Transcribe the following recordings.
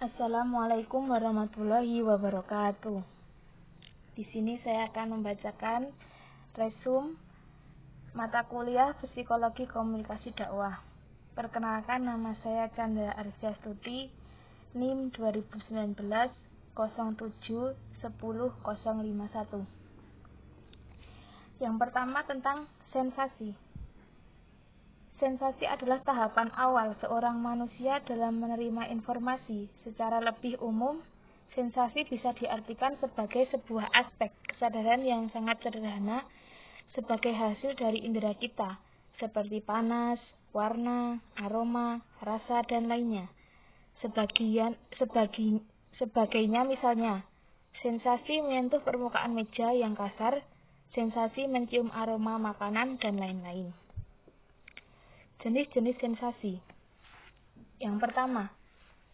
Assalamualaikum warahmatullahi wabarakatuh. Di sini saya akan membacakan resume mata kuliah Psikologi Komunikasi Dakwah. Perkenalkan, nama saya Chandra Arsyastuti, NIM 2019 07 10 051. Yang pertama tentang sensasi. Sensasi adalah tahapan awal seorang manusia dalam menerima informasi. Secara lebih umum, sensasi bisa diartikan sebagai sebuah aspek kesadaran yang sangat sederhana sebagai hasil dari indera kita, seperti panas, warna, aroma, rasa, dan lainnya. Sebagainya misalnya, sensasi menyentuh permukaan meja yang kasar, sensasi mencium aroma makanan, dan lain-lain. Jenis-jenis sensasi. Yang pertama,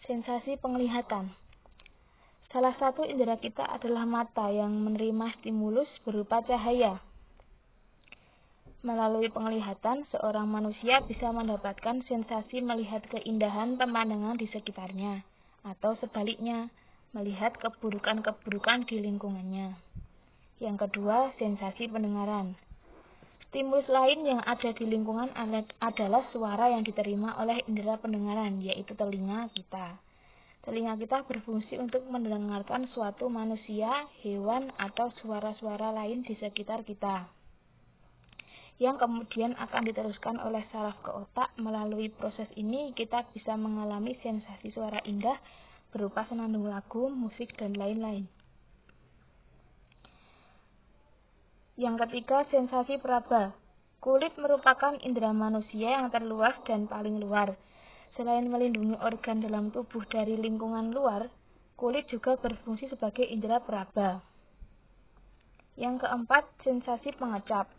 sensasi penglihatan. Salah satu indera kita adalah mata yang menerima stimulus berupa cahaya. Melalui penglihatan, seorang manusia bisa mendapatkan sensasi melihat keindahan pemandangan di sekitarnya, atau sebaliknya, melihat keburukan-keburukan di lingkungannya. Yang kedua, sensasi pendengaran. Stimulus lain yang ada di lingkungan adalah suara yang diterima oleh indera pendengaran, yaitu telinga kita. Telinga kita berfungsi untuk mendengarkan suatu manusia, hewan, atau suara-suara lain di sekitar kita, yang kemudian akan diteruskan oleh saraf ke otak. Melalui proses ini, kita bisa mengalami sensasi suara indah berupa senandung lagu, musik, dan lain-lain. Yang ketiga, sensasi peraba. Kulit merupakan indera manusia yang terluas dan paling luar. Selain melindungi organ dalam tubuh dari lingkungan luar, kulit juga berfungsi sebagai indera peraba. Yang keempat, sensasi pengecap.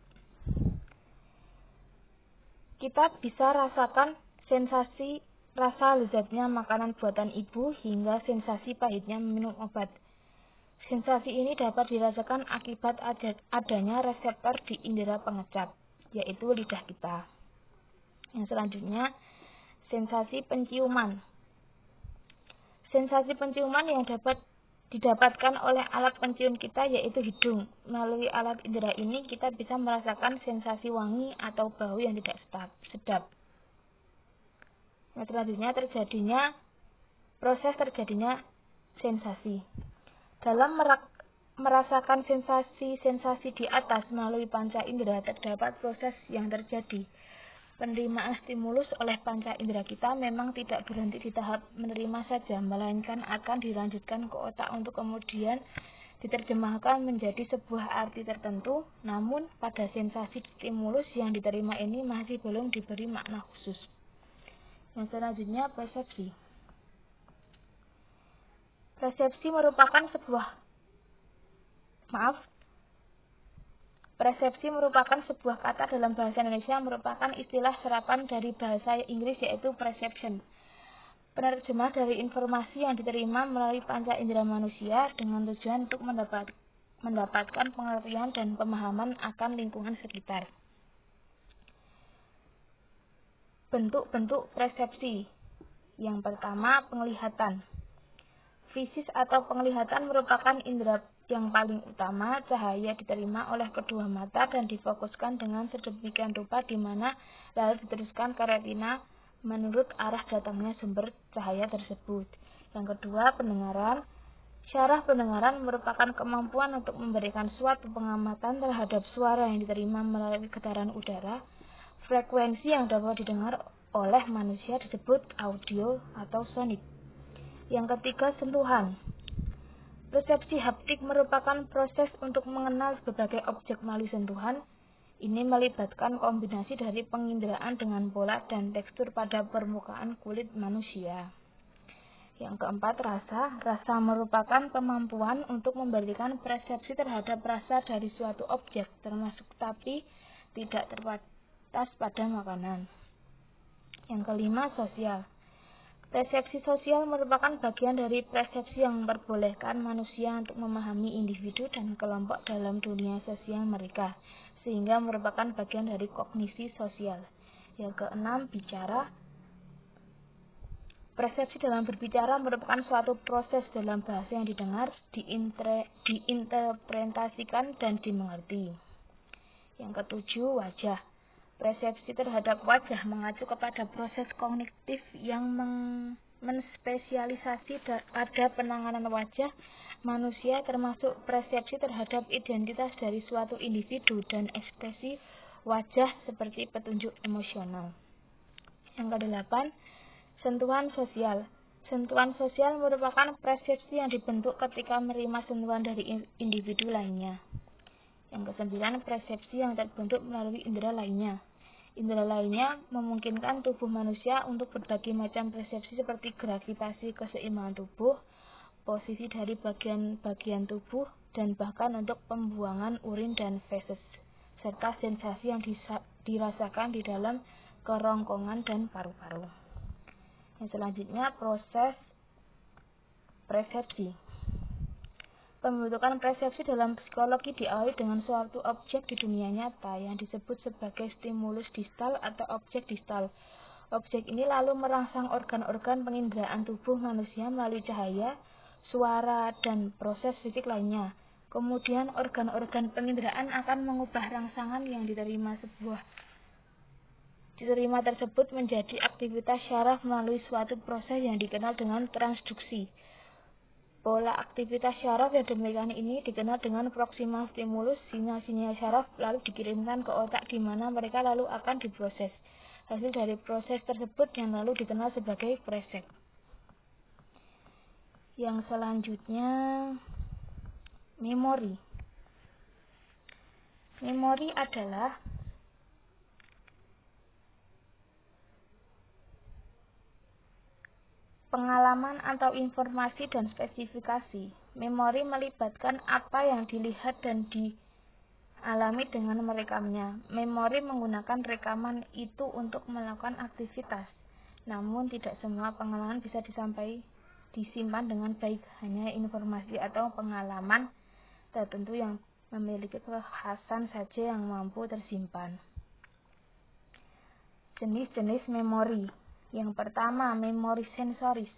Kita bisa rasakan sensasi rasa lezatnya makanan buatan ibu hingga sensasi pahitnya minum obat. Sensasi ini dapat dirasakan akibat adanya reseptor di indera pengecap, yaitu lidah kita. Yang selanjutnya, sensasi penciuman. Sensasi penciuman yang dapat didapatkan oleh alat pencium kita, yaitu hidung. Melalui alat indera ini, kita bisa merasakan sensasi wangi atau bau yang tidak sedap. Yang selanjutnya, proses terjadinya sensasi. Dalam merasakan sensasi-sensasi di atas melalui panca indera, terdapat proses yang terjadi. Penerimaan stimulus oleh panca indera kita memang tidak berhenti di tahap menerima saja, melainkan akan dilanjutkan ke otak untuk kemudian diterjemahkan menjadi sebuah arti tertentu. Namun, pada sensasi stimulus yang diterima ini masih belum diberi makna khusus. Yang selanjutnya, persepsi. Persepsi merupakan sebuah kata dalam bahasa Indonesia, merupakan istilah serapan dari bahasa Inggris, yaitu perception. Penerjemah dari informasi yang diterima melalui panca indera manusia dengan tujuan untuk mendapatkan pengertian dan pemahaman akan lingkungan sekitar. Bentuk-bentuk persepsi. Yang pertama, penglihatan. Fisis atau penglihatan merupakan indera yang paling utama. Cahaya diterima oleh kedua mata dan difokuskan dengan sedemikian rupa di mana lalu diteruskan ke retina menurut arah datangnya sumber cahaya tersebut. Yang kedua, pendengaran. Syaraf pendengaran merupakan kemampuan untuk memberikan suatu pengamatan terhadap suara yang diterima melalui getaran udara. Frekuensi yang dapat didengar oleh manusia disebut audio atau sonik. Yang ketiga, sentuhan. Persepsi haptik merupakan proses untuk mengenal berbagai objek melalui sentuhan. Ini melibatkan kombinasi dari penginderaan dengan pola dan tekstur pada permukaan kulit manusia. Yang keempat, rasa. Rasa merupakan kemampuan untuk memberikan persepsi terhadap rasa dari suatu objek, termasuk tapi tidak terbatas pada makanan. Yang kelima, sosial. Persepsi sosial merupakan bagian dari persepsi yang memperbolehkan manusia untuk memahami individu dan kelompok dalam dunia sosial mereka, sehingga merupakan bagian dari kognisi sosial. Yang keenam, bicara. Persepsi dalam berbicara merupakan suatu proses dalam bahasa yang didengar, diinterpretasikan, dan dimengerti. Yang ketujuh, wajah. Persepsi terhadap wajah mengacu kepada proses kognitif yang menspesialisasi pada penanganan wajah manusia, termasuk persepsi terhadap identitas dari suatu individu dan ekspresi wajah seperti petunjuk emosional. Yang kedelapan, sentuhan sosial. Sentuhan sosial merupakan persepsi yang dibentuk ketika menerima sentuhan dari individu lainnya. Yang kesembilan, persepsi yang terbentuk melalui indera lainnya. Indera lainnya memungkinkan tubuh manusia untuk berbagai macam persepsi seperti gravitasi keseimbangan tubuh, posisi dari bagian-bagian tubuh, dan bahkan untuk pembuangan urin dan feses, serta sensasi yang dirasakan di dalam kerongkongan dan paru-paru. Yang selanjutnya, proses persepsi. Pembentukan persepsi dalam psikologi diawali dengan suatu objek di dunia nyata yang disebut sebagai stimulus distal atau objek distal. Objek ini lalu merangsang organ-organ penginderaan tubuh manusia melalui cahaya, suara, dan proses fisik lainnya. Kemudian organ-organ penginderaan akan mengubah rangsangan yang diterima tersebut menjadi aktivitas syaraf melalui suatu proses yang dikenal dengan transduksi. Pola aktivitas syaraf yang demikian ini dikenal dengan proximal stimulus. Sinyal-sinyal syaraf lalu dikirimkan ke otak di mana mereka lalu akan diproses. Hasil dari proses tersebut yang lalu dikenal sebagai presek. Yang selanjutnya, memori. Memori adalah pengalaman atau informasi dan spesifikasi. Memori melibatkan apa yang dilihat dan dialami dengan merekamnya. Memori menggunakan rekaman itu untuk melakukan aktivitas. Namun tidak semua pengalaman bisa disimpan dengan baik. Hanya informasi atau pengalaman tertentu yang memiliki kekhasan saja yang mampu tersimpan. Jenis-jenis memori. Yang pertama, memori sensoris.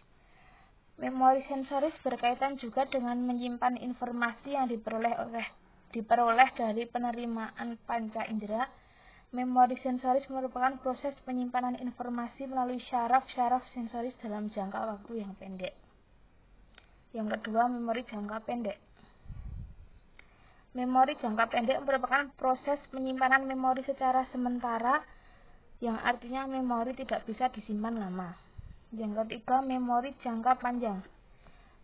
Memori sensoris berkaitan juga dengan menyimpan informasi yang diperoleh dari penerimaan panca indera. Memori sensoris merupakan proses penyimpanan informasi melalui syaraf-syaraf sensoris dalam jangka waktu yang pendek. Yang kedua, memori jangka pendek. Memori jangka pendek merupakan proses penyimpanan memori secara sementara, yang artinya memori tidak bisa disimpan lama. Yang ketiga, memori jangka panjang.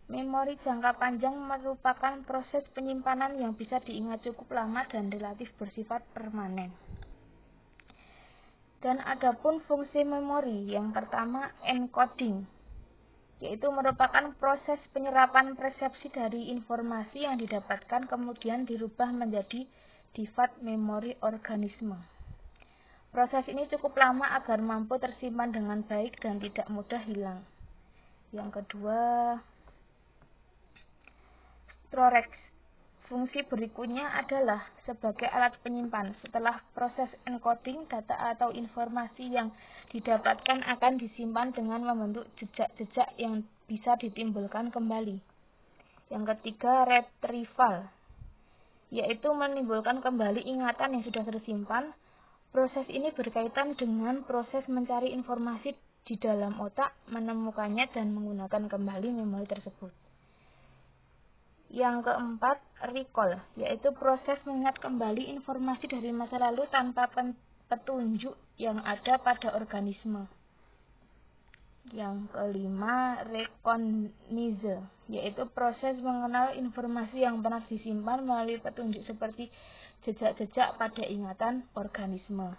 Memori jangka panjang merupakan proses penyimpanan yang bisa diingat cukup lama dan relatif bersifat permanen. Dan adapun fungsi memori, yang pertama encoding, yaitu merupakan proses penyerapan persepsi dari informasi yang didapatkan kemudian dirubah menjadi difat memori organisme. Proses ini cukup lama agar mampu tersimpan dengan baik dan tidak mudah hilang. Yang kedua, storage. Fungsi berikutnya adalah sebagai alat penyimpan. Setelah proses encoding, data atau informasi yang didapatkan akan disimpan dengan membentuk jejak-jejak yang bisa ditimbulkan kembali. Yang ketiga, retrieval, yaitu menimbulkan kembali ingatan yang sudah tersimpan. Proses ini berkaitan dengan proses mencari informasi di dalam otak, menemukannya, dan menggunakan kembali memori tersebut. Yang keempat, recall, yaitu proses mengingat kembali informasi dari masa lalu tanpa petunjuk yang ada pada organisme. Yang kelima, recognize, yaitu proses mengenal informasi yang pernah disimpan melalui petunjuk seperti jejak-jejak pada ingatan organisme.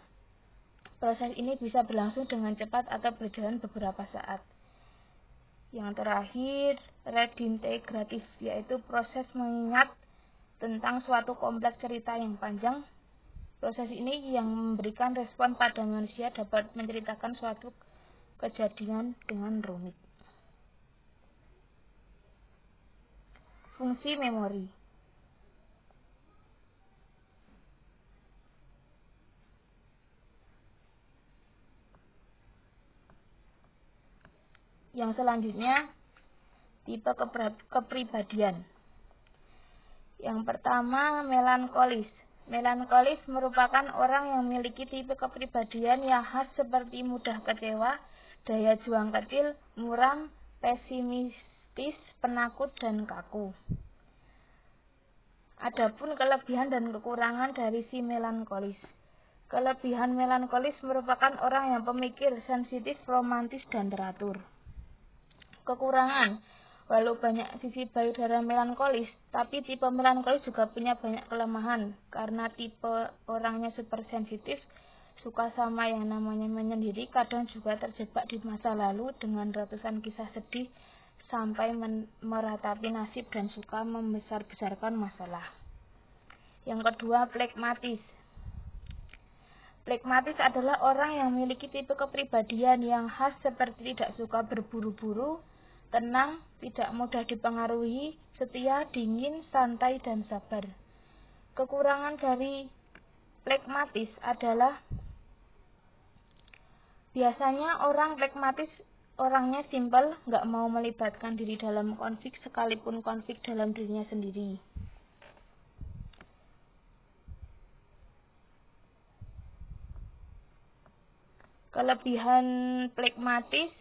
Proses ini bisa berlangsung dengan cepat atau berjalan beberapa saat. Yang terakhir, redintegratif, yaitu proses mengingat tentang suatu kompleks cerita yang panjang. Proses ini yang memberikan respon pada manusia dapat menceritakan suatu kejadian dengan rumit. Fungsi memori. Yang selanjutnya, tipe kepribadian. Yang pertama, melankolis. Melankolis merupakan orang yang memiliki tipe kepribadian yang khas seperti mudah kecewa, daya juang kecil, muram, pesimistis, penakut, dan kaku. Adapun kelebihan dan kekurangan dari si melankolis. Kelebihan melankolis merupakan orang yang pemikir, sensitif, romantis, dan teratur. Kekurangan, walau banyak sisi baik dari melankolis, tapi tipe melankolis juga punya banyak kelemahan karena tipe orangnya super sensitif, suka sama yang namanya menyendiri, kadang juga terjebak di masa lalu dengan ratusan kisah sedih sampai meratapi nasib dan suka membesar-besarkan masalah. Yang kedua, flegmatis. Flegmatis adalah orang yang memiliki tipe kepribadian yang khas seperti tidak suka berburu-buru, tenang, tidak mudah dipengaruhi, setia, dingin, santai, dan sabar. Kekurangan dari flegmatis adalah biasanya orang flegmatis orangnya simpel, nggak mau melibatkan diri dalam konflik sekalipun konflik dalam dirinya sendiri. Kelebihan flegmatis,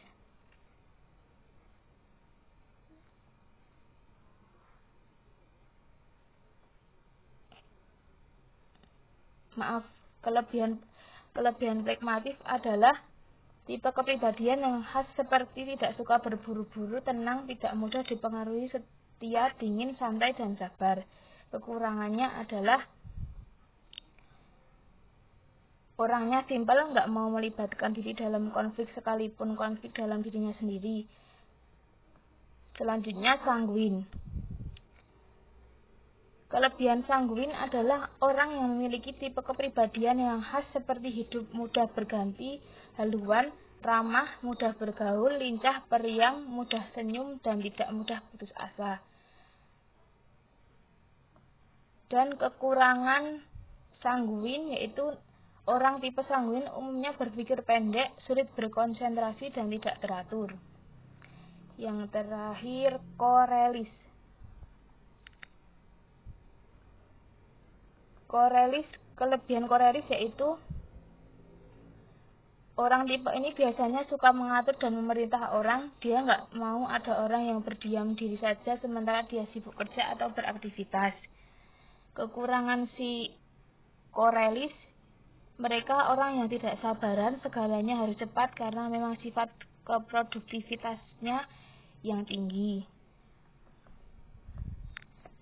kelebihan flegmatis adalah tipe kepribadian yang khas seperti tidak suka berburu-buru, tenang, tidak mudah dipengaruhi, setia, dingin, santai, dan sabar. Kekurangannya adalah orangnya simpel, nggak mau melibatkan diri dalam konflik sekalipun konflik dalam dirinya sendiri. Selanjutnya, sanguin. Kelebihan sanguin adalah orang yang memiliki tipe kepribadian yang khas seperti hidup mudah berganti, haluan, ramah, mudah bergaul, lincah, periang, mudah senyum, dan tidak mudah putus asa. Dan kekurangan sanguin yaitu orang tipe sanguin umumnya berpikir pendek, sulit berkonsentrasi, dan tidak teratur. Yang terakhir, korelis. Kelebihan korelis yaitu orang tipe ini biasanya suka mengatur dan memerintah orang. Dia nggak mau ada orang yang berdiam diri saja sementara dia sibuk kerja atau beraktivitas. Kekurangan si korelis, mereka orang yang tidak sabaran, segalanya harus cepat karena memang sifat keproduktivitasnya yang tinggi.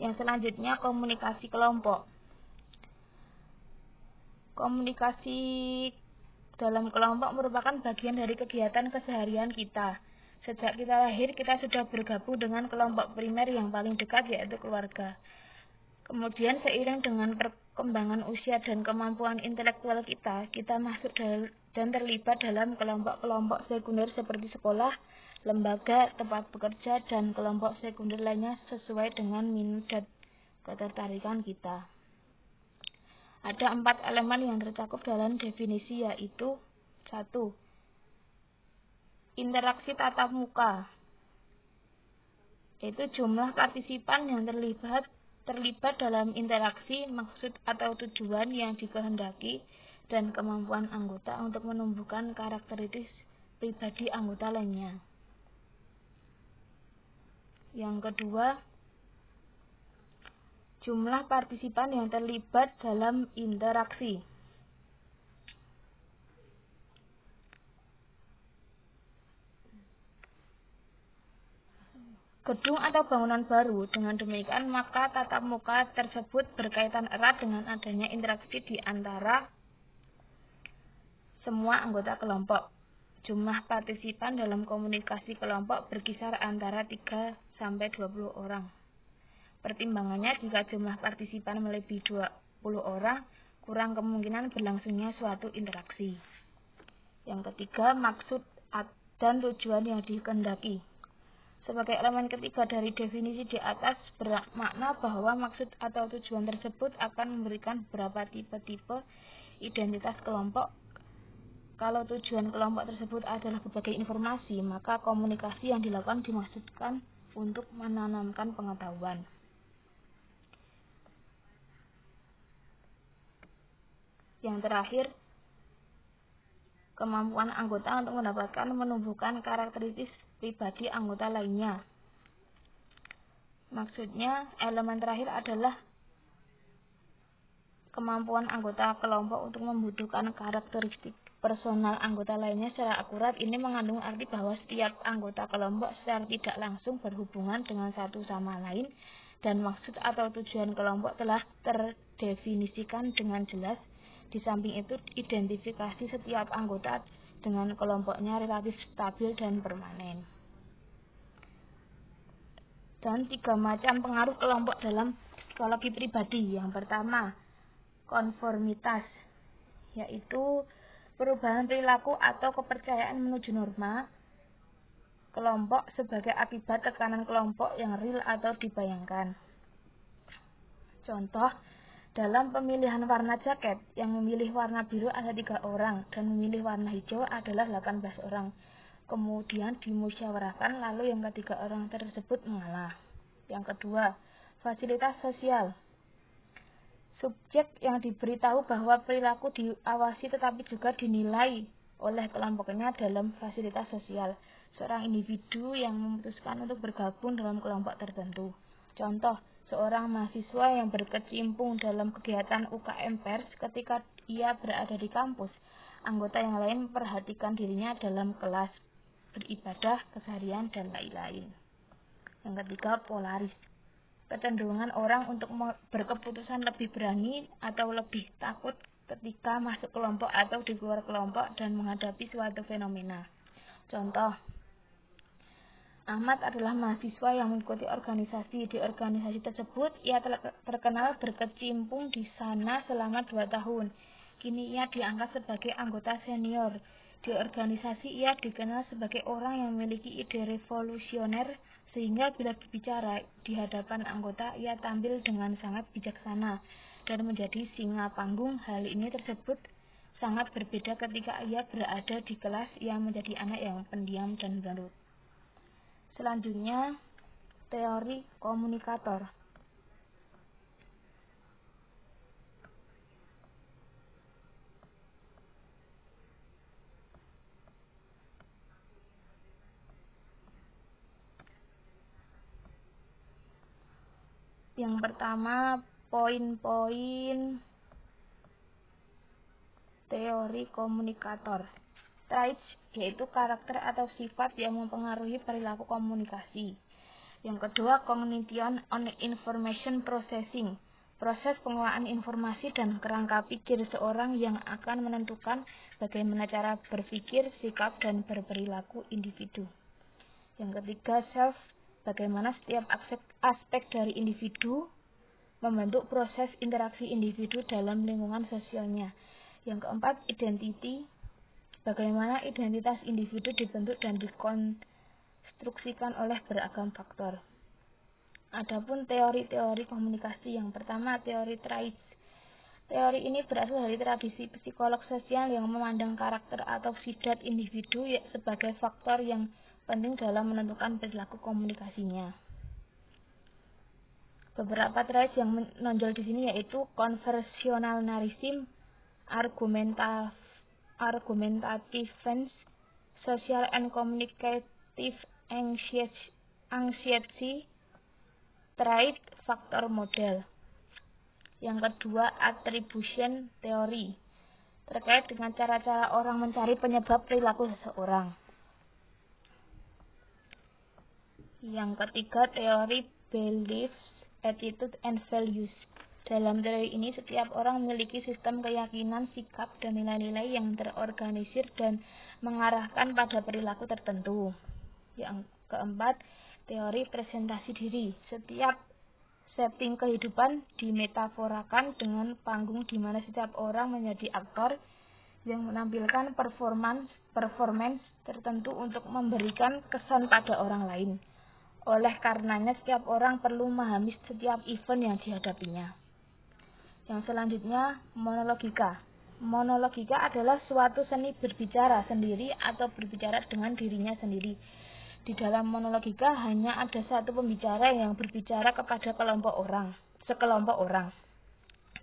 Yang selanjutnya, komunikasi kelompok. Komunikasi dalam kelompok merupakan bagian dari kegiatan keseharian kita. Sejak kita lahir, kita sudah bergabung dengan kelompok primer yang paling dekat, yaitu keluarga. Kemudian seiring dengan perkembangan usia dan kemampuan intelektual kita masuk dan terlibat dalam kelompok-kelompok sekunder seperti sekolah, lembaga, tempat bekerja, dan kelompok sekunder lainnya sesuai dengan minat dan ketertarikan kita. Ada 4 elemen yang tercakup dalam definisi, yaitu 1. Interaksi tatap muka, yaitu jumlah partisipan yang terlibat dalam interaksi, maksud atau tujuan yang dikehendaki, dan kemampuan anggota untuk menumbuhkan karakteristik pribadi anggota lainnya. Yang kedua, jumlah partisipan yang terlibat dalam interaksi. Gedung atau bangunan baru. Dengan demikian, maka tatap muka tersebut berkaitan erat dengan adanya interaksi di antara semua anggota kelompok. Jumlah partisipan dalam komunikasi kelompok berkisar antara 3 sampai 20 orang. Pertimbangannya, jika jumlah partisipan melebihi 20 orang, kurang kemungkinan berlangsungnya suatu interaksi. Yang ketiga, maksud dan tujuan yang dikehendaki. Sebagai elemen ketiga dari definisi di atas, bermakna bahwa maksud atau tujuan tersebut akan memberikan beberapa tipe-tipe identitas kelompok Kalau tujuan kelompok tersebut adalah berbagi informasi, maka komunikasi yang dilakukan dimaksudkan untuk menanamkan pengetahuan. Yang terakhir, kemampuan anggota untuk menumbuhkan karakteristik pribadi anggota lainnya. Maksudnya, elemen terakhir adalah kemampuan anggota kelompok untuk membutuhkan karakteristik personal anggota lainnya secara akurat. Ini mengandung arti bahwa setiap anggota kelompok secara tidak langsung berhubungan dengan satu sama lain, dan maksud atau tujuan kelompok telah terdefinisikan dengan jelas. Di samping itu, identifikasi setiap anggota dengan kelompoknya relatif stabil dan permanen. Dan 3 macam pengaruh kelompok dalam psikologi pribadi. Yang pertama, konformitas, yaitu perubahan perilaku atau kepercayaan menuju norma kelompok sebagai akibat tekanan kelompok yang real atau dibayangkan. Contoh, dalam pemilihan warna jaket, yang memilih warna biru ada 3 orang dan memilih warna hijau adalah 18 orang. Kemudian dimusyawarahkan, lalu yang ketiga orang tersebut mengalah. Yang kedua, fasilitas sosial. Subjek yang diberitahu bahwa perilaku diawasi tetapi juga dinilai oleh kelompoknya dalam fasilitas sosial. Seorang individu yang memutuskan untuk bergabung dalam kelompok tertentu. Contoh, seorang mahasiswa yang berkecimpung dalam kegiatan UKM pers ketika ia berada di kampus. Anggota yang lain memperhatikan dirinya dalam kelas, beribadah, keseharian, dan lain-lain. Yang ketiga, polaris. Kecenderungan orang untuk berkeputusan lebih berani atau lebih takut ketika masuk kelompok atau di luar kelompok dan menghadapi suatu fenomena. Contoh, Ahmad adalah mahasiswa yang mengikuti organisasi. Di organisasi tersebut, ia terkenal berkecimpung di sana selama 2 tahun. Kini ia diangkat sebagai anggota senior. Di organisasi, ia dikenal sebagai orang yang memiliki ide revolusioner, sehingga bila berbicara di hadapan anggota, ia tampil dengan sangat bijaksana dan menjadi singa panggung. Hal ini tersebut sangat berbeda ketika ia berada di kelas. Ia menjadi anak yang pendiam dan menurut. Selanjutnya, teori komunikator. Yang pertama, poin-poin teori komunikator. Traits, yaitu karakter atau sifat yang mempengaruhi perilaku komunikasi. Yang kedua, cognition on information processing, proses pengelolaan informasi dan kerangka pikir seorang yang akan menentukan bagaimana cara berpikir, sikap, dan berperilaku individu. Yang ketiga, self, bagaimana setiap aspek dari individu membentuk proses interaksi individu dalam lingkungan sosialnya. Yang keempat, identity, bagaimana identitas individu dibentuk dan dikonstruksikan oleh beragam faktor. Adapun teori-teori komunikasi, yang pertama, teori traits. Teori ini berasal dari tradisi psikolog sosial yang memandang karakter atau sifat individu sebagai faktor yang penting dalam menentukan perilaku komunikasinya. Beberapa traits yang menonjol di sini yaitu conversational narcissism, argumentative, social and communicative anxiety, trait, faktor model. Yang kedua, attribution theory, terkait dengan cara-cara orang mencari penyebab perilaku seseorang. Yang ketiga, teori beliefs, attitude, and values. Dalam teori ini, setiap orang memiliki sistem keyakinan, sikap, dan nilai-nilai yang terorganisir dan mengarahkan pada perilaku tertentu. Yang keempat, teori presentasi diri. Setiap setting kehidupan dimetaforakan dengan panggung di mana setiap orang menjadi aktor yang menampilkan performance tertentu untuk memberikan kesan pada orang lain. Oleh karenanya, setiap orang perlu memahami setiap event yang dihadapinya. Yang selanjutnya, monologika. Monologika adalah suatu seni berbicara sendiri atau berbicara dengan dirinya sendiri. Di dalam monologika hanya ada satu pembicara yang berbicara kepada sekelompok orang.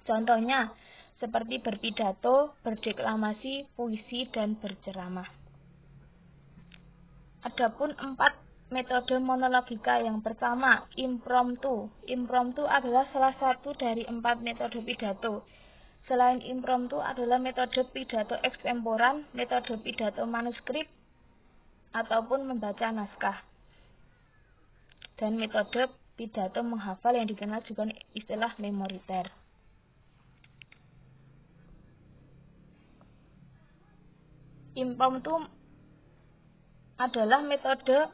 Contohnya seperti berpidato, berdeklamasi, puisi, dan berceramah. Adapun 4 metode monologika. Yang pertama, impromptu. Impromptu adalah salah satu dari 4 metode pidato. Selain impromptu adalah metode pidato ekstemporan, metode pidato manuskrip, ataupun membaca naskah, dan metode pidato menghafal yang dikenal juga istilah memoriter. Impromptu adalah metode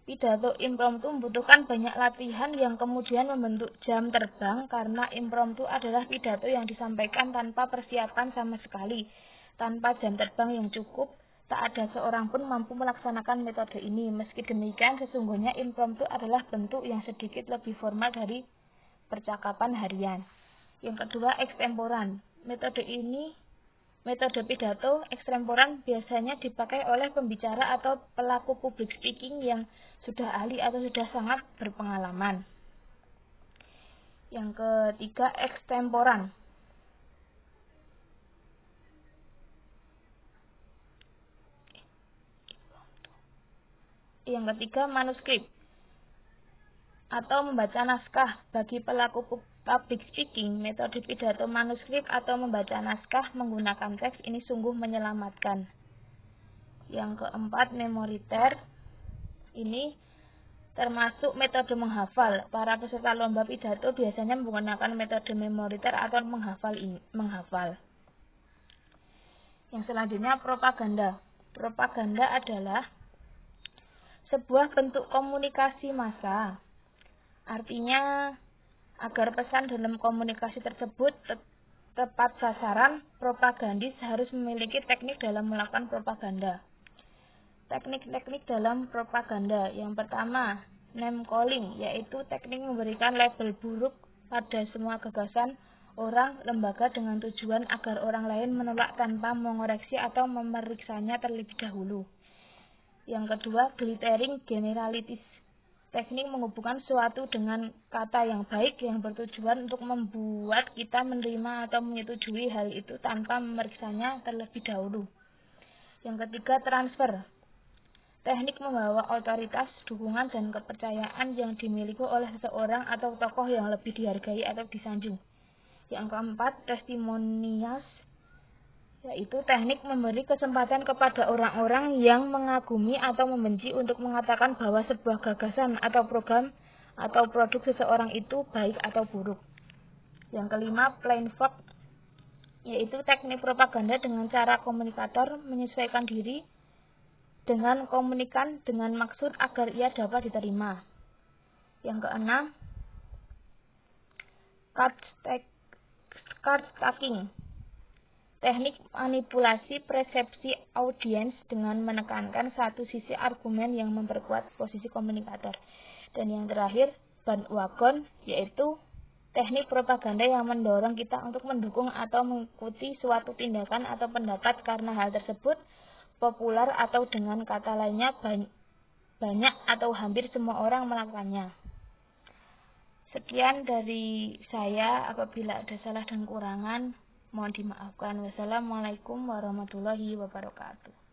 pidato impromptu membutuhkan banyak latihan yang kemudian membentuk jam terbang karena impromptu adalah pidato yang disampaikan tanpa persiapan sama sekali, tanpa jam terbang yang cukup. Tak ada seorang pun mampu melaksanakan metode ini. Meski demikian, sesungguhnya impromptu adalah bentuk yang sedikit lebih formal dari percakapan harian. Yang kedua, ekstemporan. Metode pidato ekstemporan biasanya dipakai oleh pembicara atau pelaku public speaking yang sudah ahli atau sudah sangat berpengalaman. Yang ketiga, ekstemporan. Yang ketiga, manuskrip atau membaca naskah. Bagi pelaku public speaking, metode pidato manuskrip atau membaca naskah menggunakan teks ini sungguh menyelamatkan. Yang keempat, memoriter. Ini termasuk metode menghafal. Para peserta lomba pidato biasanya menggunakan metode memoriter atau menghafal. Yang selanjutnya, propaganda. Propaganda adalah sebuah bentuk komunikasi massa. Artinya, agar pesan dalam komunikasi tersebut tepat sasaran, propagandis harus memiliki teknik dalam melakukan propaganda. Teknik-teknik dalam propaganda. Yang pertama, name calling, yaitu teknik memberikan label buruk pada semua gagasan orang, lembaga dengan tujuan agar orang lain menolak tanpa mengoreksi atau memeriksanya terlebih dahulu. Yang kedua, glittering generalities. Teknik menghubungkan suatu dengan kata yang baik yang bertujuan untuk membuat kita menerima atau menyetujui hal itu tanpa memeriksanya terlebih dahulu. Yang ketiga, transfer. Teknik membawa otoritas, dukungan, dan kepercayaan yang dimiliki oleh seseorang atau tokoh yang lebih dihargai atau disanjung. Yang keempat, testimonials, yaitu teknik memberi kesempatan kepada orang-orang yang mengagumi atau membenci untuk mengatakan bahwa sebuah gagasan atau program atau produk seseorang itu baik atau buruk. Yang kelima, plain fact, yaitu teknik propaganda dengan cara komunikator menyesuaikan diri dengan komunikan dengan maksud agar ia dapat diterima. Yang keenam, card stacking. Teknik manipulasi persepsi audiens dengan menekankan satu sisi argumen yang memperkuat posisi komunikator. Dan yang terakhir, bandwagon, yaitu teknik propaganda yang mendorong kita untuk mendukung atau mengikuti suatu tindakan atau pendapat karena hal tersebut populer atau dengan kata lainnya banyak atau hampir semua orang melakukannya. Sekian dari saya. Apabila ada salah dan kurangan, mohon dimaafkan. Wassalamualaikum warahmatullahi wabarakatuh.